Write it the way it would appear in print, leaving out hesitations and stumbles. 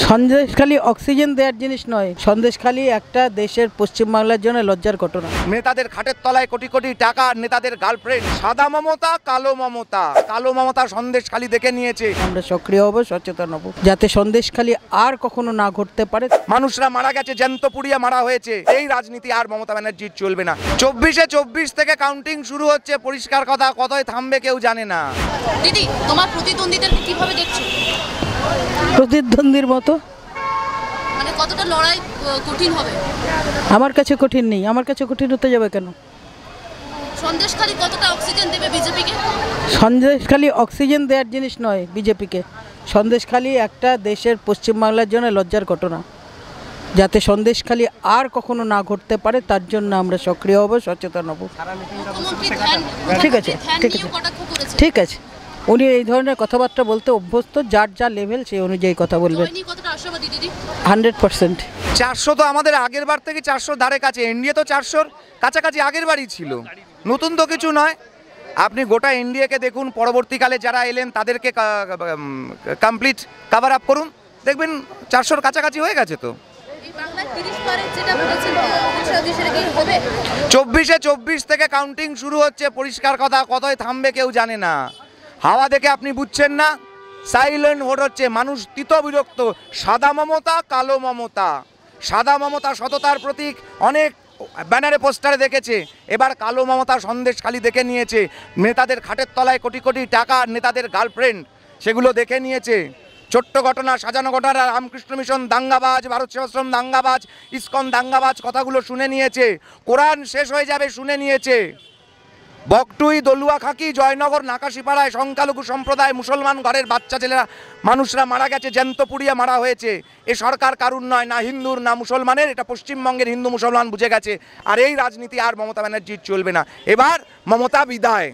Sandeshkhali oxygen দেওয়ার জিনিস নয়, সন্দেশখালী একটা দেশের পশ্চিমবাংলার জন্য লজ্জার ঘটনা। নেতাদের খাটের তলায় কোটি কোটি টাকা, নেতাদের গার্লফ্রেন্ড, সাদা মমতা কালো মমতা, কালো মমতা সন্দেশখালী দেখে নিয়েছে। আমরা সক্রিয় হব, সচেতন হব, যাতে সন্দেশখালী আর কখনো না ঘটতে পারে। মানুষরা মারা গেছে, জ্যান্ত পুড়িয়ে মারা হয়েছে। এই রাজনীতি আর মমতা ব্যানার্জির চলবে না। 24 থেকে কাউন্টিং শুরু হচ্ছে, পরিষ্কার কথা, কতই থামবে কেউ জানে না। দিদি, তোমার প্রতিদ্বন্দ্বীদেরকে কিভাবে দেখছো? প্রতিদ্বন্দ্বীর মতো। মানে কতটা লড়াই কঠিন হবে? আমার কাছে কঠিন নেই। আমার কাছে কঠিন হতে যাবে কেন? সন্দেশখালী কতটা অক্সিজেন দেবে বিজেপিকে? সন্দেশখালী অক্সিজেন দেওয়ার জিনিস নয় বিজেপিকে। সন্দেশখালী একটা দেশের পশ্চিমবাংলার জন্য লজ্জার ঘটনা, যাতে সন্দেশখালী আর কখনো না ঘটতে পারে তার জন্য আমরা সক্রিয় হব, সচেতন হব। ঠিক আছে, ঠিক আছে, ঠিক আছে। উনি এই ধরনের কথাবার্তা বলতে অভ্যস্ত, যার যা লেভেল সেই অনুযায়ী কথা বলবেন। 100%। 400 তো আমাদের আগের বার থেকে 400 ধারে কাছে, এনডিএ তো 400-র কাছাকাছি আগের বারই ছিল, নতুন তো কিছু নয়। আপনি গোটা এনডিএকে দেখুন, পরবর্তীকালে যারা এলেন তাদেরকে কমপ্লিট কভার আপ করুন, দেখবেন 400-র কাছাকাছি হয়ে গেছে। তো 24 থেকে কাউন্টিং শুরু হচ্ছে, পরিষ্কার কথা, কতই থামবে কেউ জানে না। হাওয়া দেখে আপনি বুঝছেন না, সাইলেন্ট ভোট হচ্ছে, মানুষ তিত বিরক্ত। সাদা মমতা কালো মমতা, সাদা মমতা সততার প্রতীক, অনেক ব্যানারে পোস্টারে দেখেছে। এবার কালো মমতা সন্দেশখালী দেখে নিয়েছে। নেতাদের খাটের তলায় কোটি কোটি টাকা, নেতাদের গার্লফ্রেন্ড, সেগুলো দেখে নিয়েছে। ছোট্ট ঘটনা, সাজানো ঘটনা, রামকৃষ্ণ মিশন দাঙ্গাবাজ, ভারত সেবাশ্রম দাঙ্গাবাজ, ইসকন দাঙ্গাবাজ, কথাগুলো শুনে নিয়েছে। কোরআন শেষ হয়ে যাবে শুনে নিয়েছে। বকটুই, দলুয়া খাকি, জয়নগর, নাকাশিপাড়ায় সংখ্যালঘু সম্প্রদায়, মুসলমান ঘরের বাচ্চা ছেলেরা, মানুষরা মারা গেছে, জ্যান্ত পুড়িয়ে মারা হয়েছে। এ সরকার কারুর নয়, না হিন্দুর না মুসলমানের, এটা পশ্চিমবঙ্গের হিন্দু মুসলমান বুঝে গেছে। আর এই রাজনীতি আর মমতা ব্যানার্জির চলবে না। এবার মমতা বিদায়।